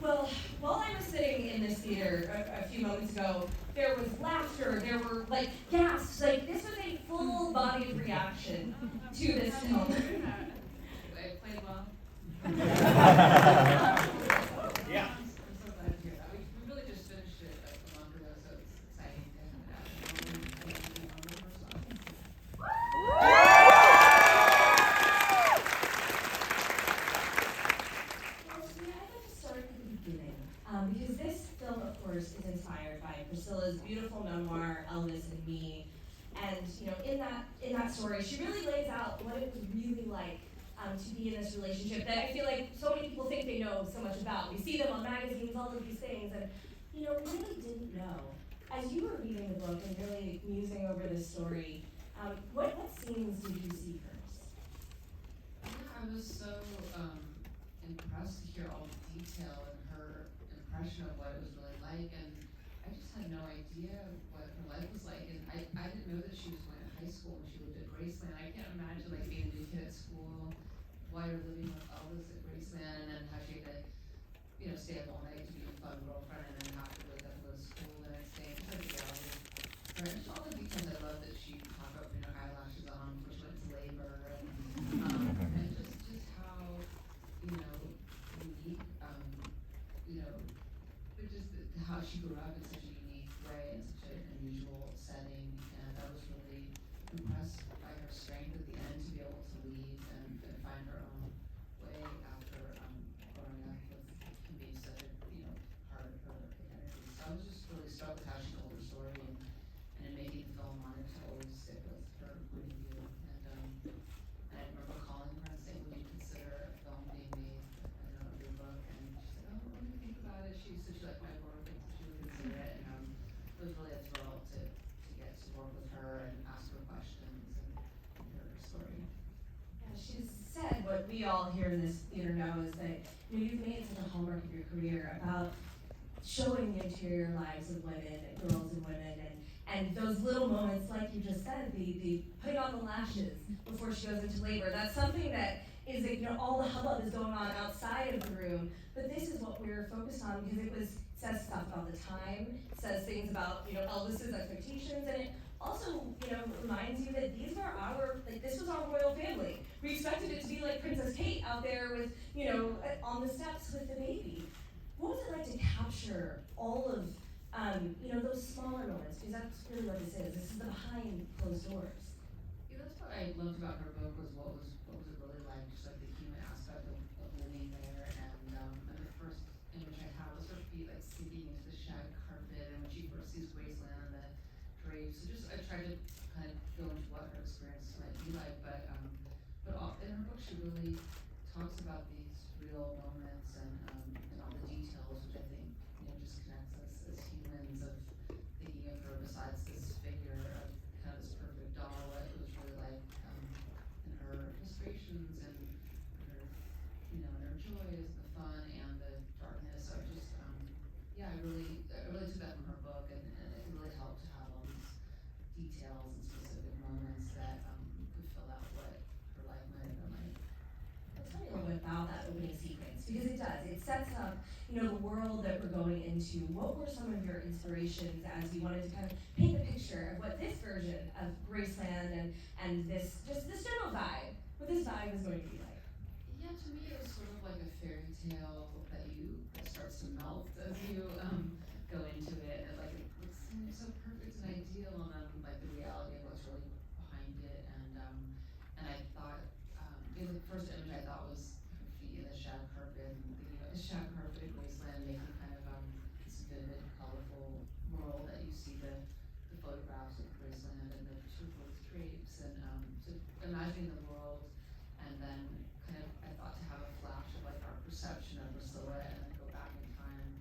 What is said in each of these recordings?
Well, while I was sitting in this theater a few moments ago, there was laughter, there were like gasps, like this was a full-bodied reaction to this film. It played well. Yeah. I'm so glad to hear that. We really just finished it like a month ago, so it's exciting to have it out. I'd like to start at the beginning, because this film, of course, is inspired by Priscilla's beautiful memoir, Elvis and Me. And in that story, she really lays out what it was really like to be in this relationship that I feel like so many people think they know so much about. We see them on magazines, all of these things, and we really didn't know. As you were reading the book and really musing over this story, what scenes did you see first? Yeah, I was so impressed to hear all the detail and her impression of what it was really like, and I just had no idea what her life was like, and I didn't know that she was going to high school when she lived at Graceland. I can't imagine like being a new kid at school while you're living with Elvis at Graceland, and how she had to, stay up all night to be a fun girlfriend, and then have to wake up and go to school the next day. Just like the reality. Right, just all the details. I love that she talked about putting her eyelashes on before she went to labor, and just how unique, but just how she grew up in such a unique way, in such an unusual setting, and I was really impressed by her strength at the end to be able to leave and find her own way after growing up with him being such a part of her identity. So I was just really struck with how she told her story, and in making the film, wanted to always stick with her point of view. And I remember calling her and saying, "Would you consider a film being made, of your book?" And she said, "Oh, let me think about it." She liked my work, and she would consider it. And it was really a thrill to get to work with her and ask her questions and hear her story. Yeah, she's said what we all here in this theater know is that you've made such a hallmark of your career about showing the interior lives of women, girls and women, and those little moments, like you just said, the putting on the lashes before she goes into labor. That's something that is, all the hubbub is going on outside of the room, but this is what we're focused on because it says stuff about the time, says things about, Elvis's expectations, and it also, reminds you that this was our royal family. We expected it to be like Princess Kate out there with, on the steps with the baby. What was it like to capture all of, those smaller moments? Because that's really what this is. This is the behind closed doors. Yeah, that's what I loved about her book was what was it really like, just like the human aspect of living there. And the first image I had was her feet like sinking into the shag carpet, and when she first sees Graceland and the drapes. So I tried to kind of go into what her experience might be like, but in her book she really talks about these real moments and all the details, which I think just connects us as humans of thinking of her besides this figure of kind of this perfect doll, what it was really like in her frustrations and her and her joys, the fun and the darkness. So I really took that from her book, and it really helped to have all these details and specific moments that could fill out what her life might have been like. Tell me a little bit about that opening sequence, because it does. It sets up, the world that we're going into. What were some of your inspirations as you wanted to kind of paint the picture of what this version of Graceland and this general vibe, what this vibe is going to be like? Yeah, to me it was sort of like a fairy tale that starts to melt as you go into it, and like it seems so perfect and ideal, and then like the reality of what's really behind it, and I thought the first image I thought was her feet in the shag carpet, and thinking about the shag carpet at Graceland making kind of this vivid, colorful world that you see the photographs of Graceland and the turquoise drapes, and so imagining the world, and then kind of I thought to have a flash of like our perception of Priscilla, and then go back in time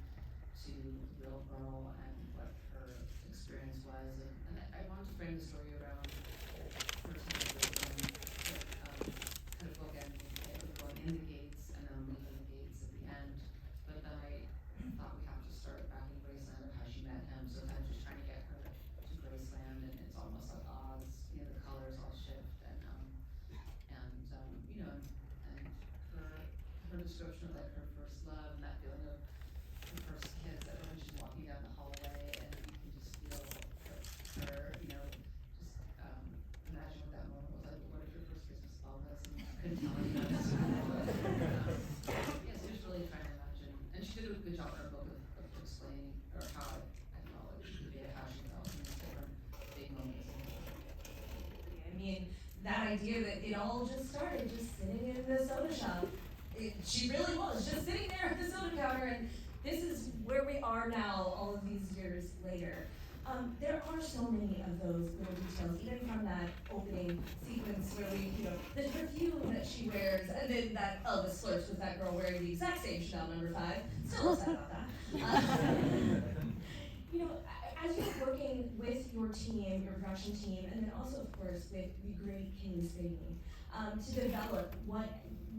to the real girl and what her experience was, and I wanted to frame the story around her time at Graceland, kind of bookending it with going in the gates and then leaving the gates at the end. But then I thought we have to start back in Graceland of how she met him, so kind of just trying to get her to Graceland, and it's almost like Oz, the colors all shift, and her description of like her first love and that feeling of her first kiss, that when she's walking down the hallway, and you can just feel her, imagine what that moment was like. What if your first kiss was Elvis, and you couldn't tell anyone else who it was? Yeah, so just really trying to imagine, and she did a good job in her book of explaining, or how I felt like she did, how she felt in these different big moments. I mean, that idea that it all just started just sitting in the soda shop. She really was just sitting there at the soda counter, and this is where we are now, all of these years later. There are so many of those little details, even from that opening sequence where the perfume that she wears, and then that Elvis flirts with that girl wearing the exact same Chanel number 5. Still upset about that. As you're working with your team, your production team, and then also, of course, with the great Kaylee Spadey, to develop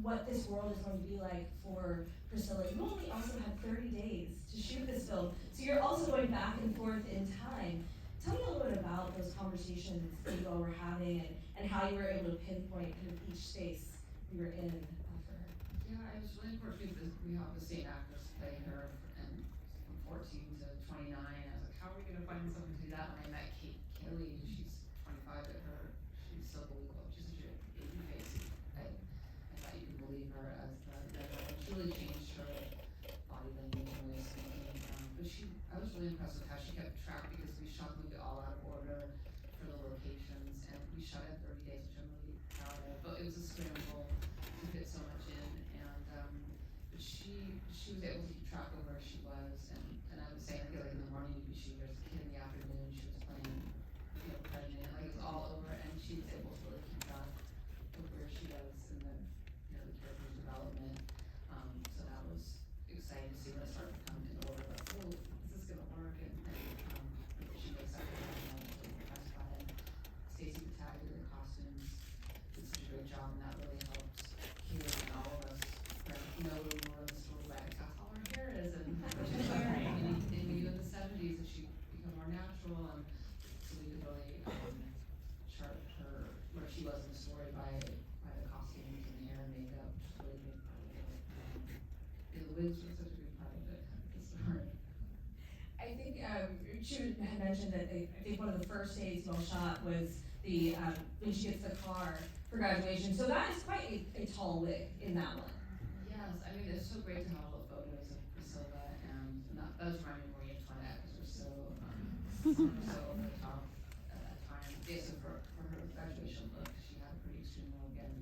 what this world is going to be like for Priscilla, you only also had 30 days to shoot this film, so you're also going back and forth in time. Tell me a little bit about those conversations that you all were having, and how you were able to pinpoint kind of each space you were in for her. Yeah, it was really important because we have the same actress playing her, and from 14 to 29. I was like, how are we going to find someone to do that? When I met Kaylee, she's 25, but she's so believable. She's such a baby face. I thought you could believe her as the girl. She really changed her body language and way of speaking. But I was really impressed with how she kept track, because we shot the movie all out of order for the locations, and we shot it in 30 days, which I'm really proud of. But it was a scramble to fit so much in, and but she was able to keep track of where she was, and I was saying, like in the morning you'd be shooting, there's a kid in the afternoon, she was playing, pregnant, like it was all over, and she was able to really keep track of where she was in the character's development. So that was exciting to see when it started to come in order, like, oh, is this gonna work? And she makes that connection. I was really impressed by it. Stacey Patag did the costumes, did such a great job, and that really helped Kaylee and all of us know where we were in the story, like how tall her hair is, and what she's wearing, and we knew in the 70s that she'd become more natural, and so we could really chart her where she was in the story by the costumes and hair and makeup, which is really a big part of it. The wigs were such a big part of it, the story. I think she had mentioned that I think one of the first days you all shot was the when she gets the car for graduation. So that is quite a tall wig in that one. Yes, I mean, it's so great to have all the photos of Priscilla, and that was reminding me of Marie Antoinette, because we're so over the top at that time. Yeah, so for her graduation look, she had a pretty extreme look, and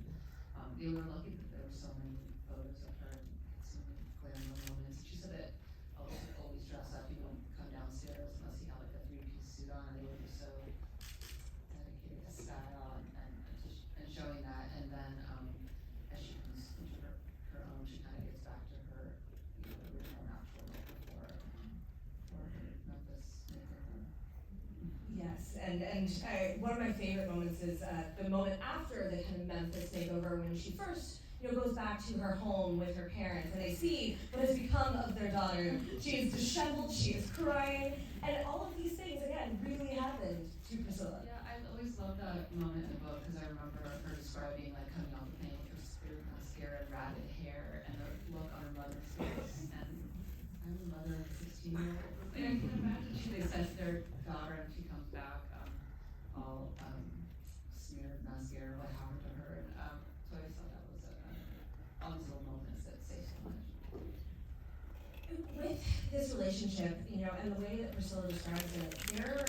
they were lucky that there were so many photos of her, and so many glamour moments. She said that Elvis would always dress up. He wouldn't come downstairs unless he had like a 3-piece suit on, and they were just so dedicated to style and showing that. And then as she comes into her own, she kind of gets back to her original natural look before her Memphis makeover. Yes, and one of my favorite moments is the moment after the kind of Memphis makeover, when she first goes back to her home with her parents, and they see what has become of their daughter. She is disheveled, she is crying, and all of these things again really happened to Priscilla. Yeah, I always loved that moment in the book, because I remember her describing like coming off the plane with her spirit mascara and ratted hair, and the look on her mother's face. And I'm a mother of a 16-year-old. Like, I can imagine they sent their daughter, and she comes back all smeared mascara, what happened to her. And so I just thought that was all these little moments that say so much. With this relationship, and the way that Priscilla describes it, there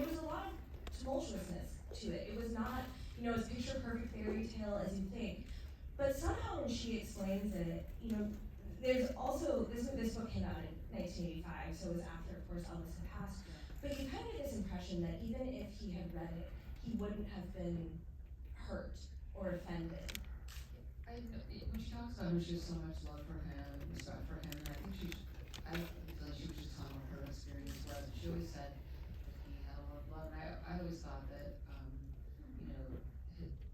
was a lot of tumultuousness to it. It was not, as picture perfect fairy tale as you think. But somehow when she explains it, there's also, this book came out in 1985, so it was after, of course, Elvis had passed. But you kind of get this impression that even if he had read it, he wouldn't have been hurt or offended. When she talks about him, she has so much love for him, respect for him, and I think I feel like she was just telling what her experience was. She always said that he had a lot of love, and I always thought that,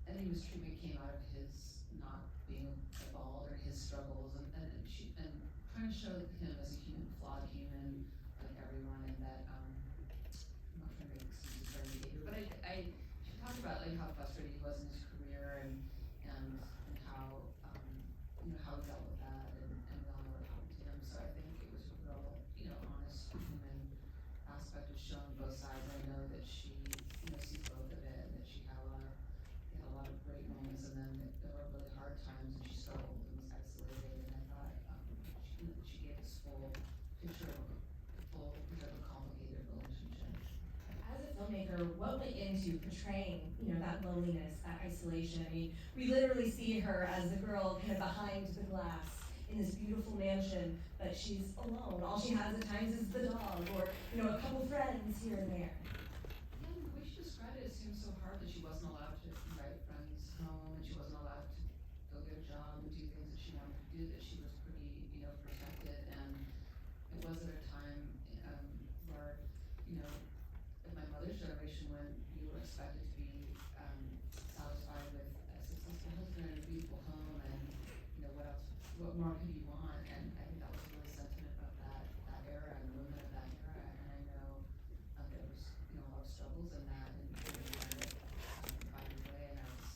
any mistreatment came out of his not being evolved, or his struggles, and trying to show him as a human, flawed human, like everyone, and that, I'm not trying to make excuses for any behavior, but she talked about like how frustrated he was in his career, and how, how he dealt with that, and we all know what happened to him. So I think to, portraying, that loneliness, that isolation. I mean, we literally see her as the girl kind of behind the glass in this beautiful mansion, but she's alone. All she has at times is the dog, or, a couple friends here and there. Yeah, the way she described it seemed so hard that she wasn't allowed to invite friends home, and she wasn't allowed to go get a job and do things that she wanted to do, that she was pretty, protected. And it was at a time where, in my mother's generation, when you were expected to be satisfied with a successful husband and a beautiful home, and what more could you want? And I think that was really sentiment of that era and the women of that era. And I know there was a lot of struggles in that, and trying to find her way. And I was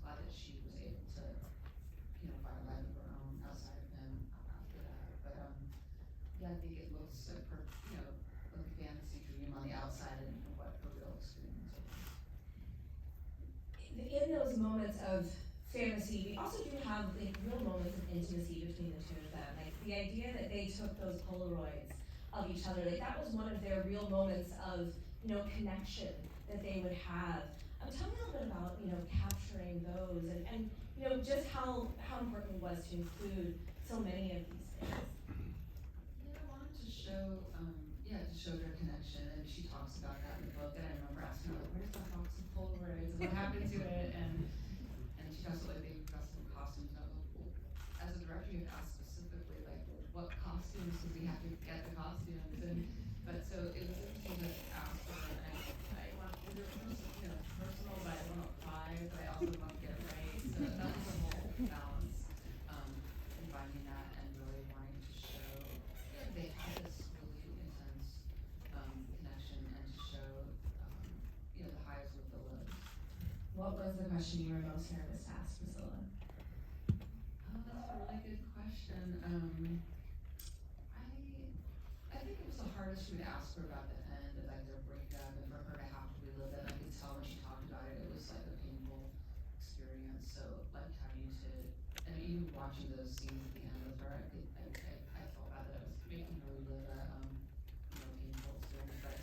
glad that she was able to find a life of her own outside of him after that. But yeah, I think it looks like her like a fantasy dream on the outside, and what her real experience was. In those moments of fantasy, we also do have real moments of intimacy between the two of them. Like the idea that they took those Polaroids of each other, that was one of their real moments of connection that they would have. Tell me a little bit about capturing those, and just how important it was to include so many of these things. Yeah, I wanted to show their connection, and she talks about that in the book. And I remember asking her, where's that box of Polaroids, and what happened to it? And she talks about they dressed in costumes. And I was like, well, as a director, you have to ask specifically, what costumes, because we have to get the costumes. But so it was interesting to ask her, and I want to, personal, but I don't want to apply, but I also want to get it right. So that was a whole balance in finding that, and really wanting to show they had this really intense connection, and to show the highs with the lows. What was the question you were most nervous to ask Priscilla? Oh, that's a really good question. I think it was the hardest for me to ask her about the end of their breakup, and for her to have to relive it. I could tell when she talked about it, it was like a painful experience. So having to, and even watching those scenes at the end with her, I felt bad that I was making her relive a painful experience. But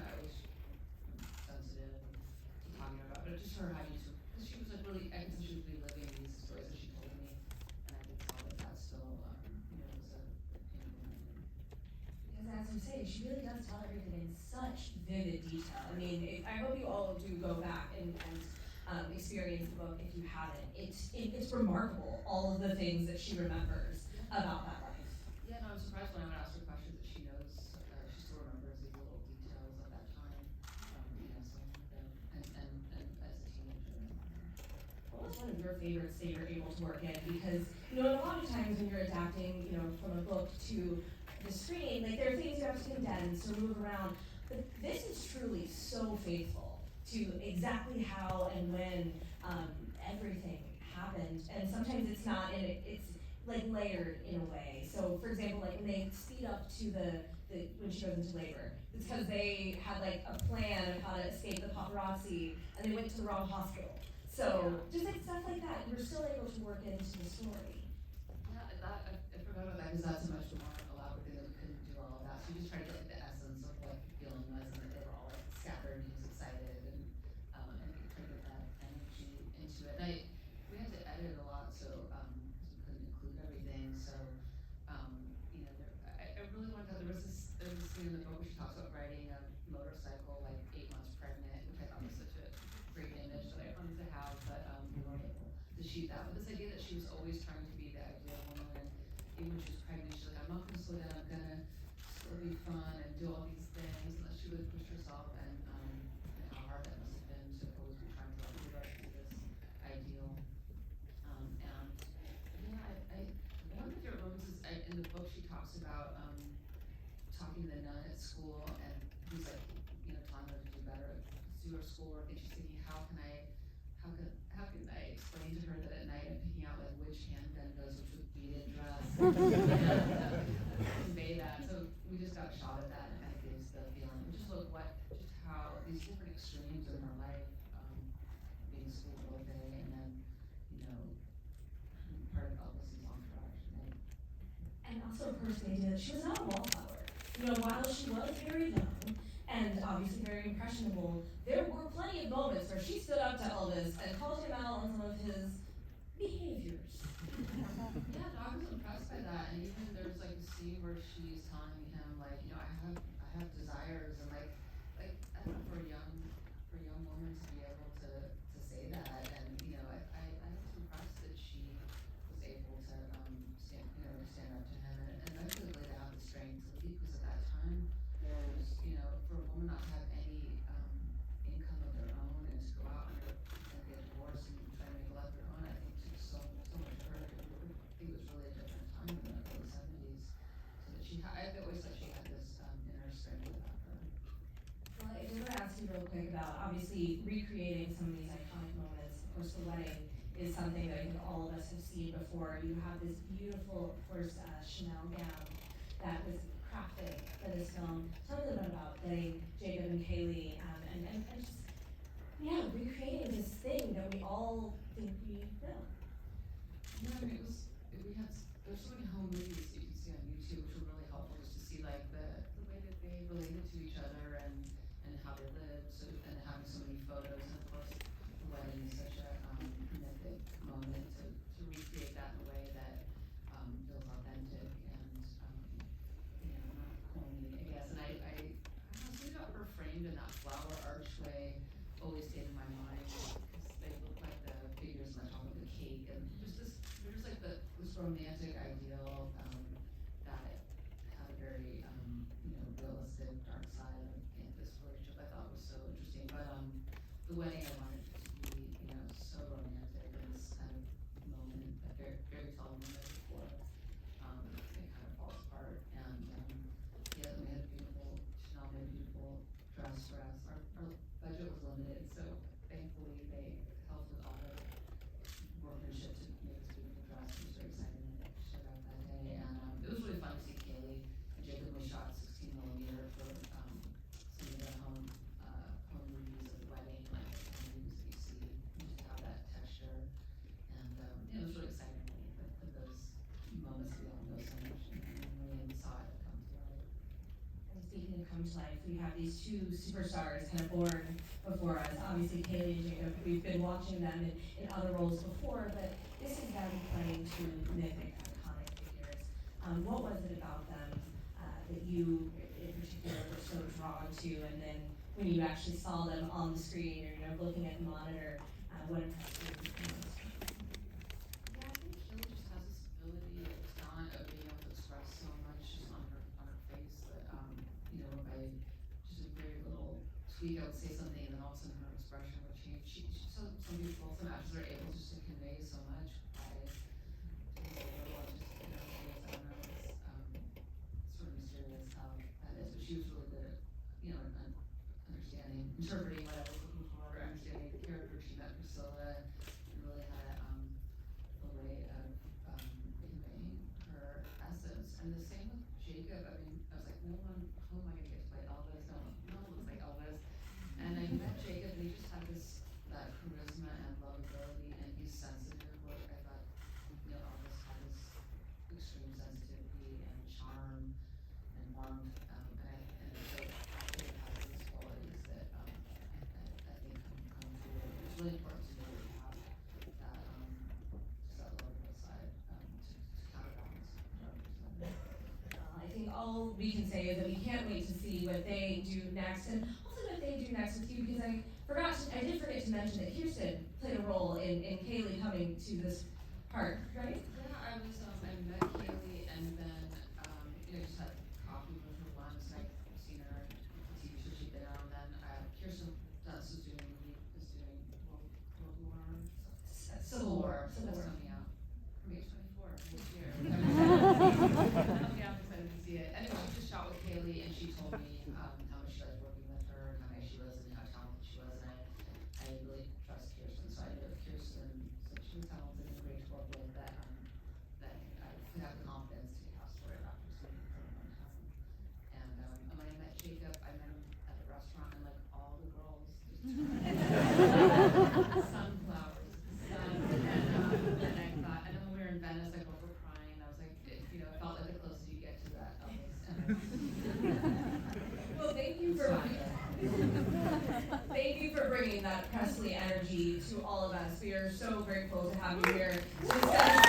I was sensitive to talking about it. But just her having to, because she was really, I could tell she was reliving these stories that she told me, and I could tell that still was a painful memory. Because as you say, she really does tell everything in such vivid detail. I mean, I hope you all do go back and experience the book if you haven't. It's remarkable, all of the things that she remembers about that life. Yeah, no, I'm surprised when I would ask her questions that she knows, she still remembers these little details of that time, some of them, and as a teenager. What was one of your favorites that you're able to work in? Because, a lot of times when you're adapting, from a book to the screen, there are things you have to condense or move around, but this is truly so faithful to exactly how and when everything happened. And sometimes it's not, and it's layered in a way. So for example, when they speed up to when she goes into labor, it's because they had a plan of how to escape the paparazzi, and they went to the wrong hospital. So just stuff like that, you're still able to work into the story. Yeah, I forgot about that, because that's a much more elaborate thing that we couldn't do all of that. So you just tried to get the essence of what the feeling was, and that they were all scattered and just excited, and try to get that energy into it. And we had to edit a lot, so because we couldn't include everything. So I really wanted to. There was a scene in the book where she talks about riding a motorcycle 8 months pregnant, which I thought was such a great image that I wanted to have, but we weren't able to shoot that. But this idea that she was always trying to be the ideal woman, and even when she was pregnant, she's like, I'm not gonna slow down, I'm gonna still be fun and do all these things, and that she would push herself, and how hard that must have been to always be trying to live up to this ideal. One of my favorite moments is in the book she talks about talking to the nun at school, and who's telling her to do better, do her schoolwork, and she's thinking, how can I explain to her that at night I'm picking out which handgun goes with which beaded dress, and convey that. So we just got a shot of that, and it kind of gives the feeling. Just how these different extremes in her life, being schoolgirl day, and then part of Elvis's entourage. And also, of course, they did. She was not a wallflower. While she was very young, and obviously very impressionable. There were plenty of moments where she stood up to Elvis and called him out on some of his behaviors. Yeah, no, I was impressed by that, and even there's like a scene where she's telling him like, I have desires, and I don't know, for a young woman to be able to say that, and I was impressed that she was able to stand up to him, and I was really glad to have the strength to lead, because at that time there was, for a woman not to have any income of their own and to go out and get divorced and try to make a life of their own, I think took so much courage. I think it was really a different time in the early 70s. So that I've always thought she had this inner strength about her. Well, I did want to ask you real quick about obviously recreating some of these iconic moments. Of course, the wedding is something that I think all of us have seen before. You have this beautiful, of course, Chanel gown that was crafted for this film. Tell me a little bit about getting Jacob and Kaylee and just, recreating this thing that we all think we know. Yeah, I mean, there's so many home movies that you can see on YouTube, which were really helpful just to see like the way that they related to each other and how they lived, and having so many photos, and of course the wedding is such a mythic moment to recreate that in a way that feels authentic and not corny, I guess. And I don't know, something about her framed in that flower archway always stayed in my mind, because they look like the figures on the top of the cake, and there's like this romantic ideal that had a very realistic dark side of this relationship. I thought was so interesting, but the wedding I wanted it to be so romantic, and this kind of moment, a very very tall moment before it kind of falls apart, and yeah, we had a beautiful Chanel made a beautiful dress for us. Our budget was limited, so thankfully they helped with all the workmanship to make this beautiful dress. It was very exciting that it showed up that day, and it was really fun to see Kaylee and Jacob. We shot 16 millimeter for some of the home movies of the wedding, like the home movies that you see, and just have that texture, and it was really exciting with those moments that we all know so much, and really saw it come to life. And speaking of come to life, we have these two superstars kind of born before us. Obviously, Kaylee and Jacob, we've been watching them in other roles before, but this is them playing two mythic, iconic figures. What was it about them that you, in particular, were so drawn to? And then when you actually saw them on the screen or looking at the monitor, what impressed you most? Yeah, I think Kaylee just has this ability, talent of being able to express so much just on her face that by just a very little tweak, I would say something, and then all of a sudden her expression would change. She's so beautiful. Some actors are able just to convey so much by just a little, just I don't know, it's sort of mysterious how that is. But she was really good at understanding, interpreting what I was looking for, understanding the character. She met Priscilla and really had a way of conveying her essence. And the same with Jacob. I mean, I was like, who am I gonna get to play Elvis? No one looks like Elvis. And I met Jacob, and he just had that charisma and lovability, and he's sensitive, where I thought, Elvis had this extreme sensitivity and charm and warmth, and so Jacob has these qualities that I think come through. It's really important to know that you have that just that lovable side to counterbalance the other side. I think all we can say is that we can't wait to see what they do next, and also what they do next with you, because I did forget to mention that Kirsten played a role in Kaylee coming to this part, right? Yeah, I met Kaylee, and then just had coffee with her once, and I've seen her in the TV show she'd been on. Then Kirsten Dunst is doing World War Civil War. That's coming out from H24 this year. Yeah, I'm excited to see it. Anyway, she just shot with Kaylee, and she told me how much she liked working with her, and how nice she was, and how talented she was, and I really trust Kirsten. So I knew if Kirsten said she was talented and great to work with, that I could have the confidence to cast for it after seeing her one time. And when I met Jacob, I met him at the restaurant, and like all the girls just sunflowers, and I thought, and then when we were in Venice, like both were crying, and I was like, it felt like the closest you get to that Elvis. Well, Thank you for bringing that Presley energy to all of us. We are so grateful to have you here to discuss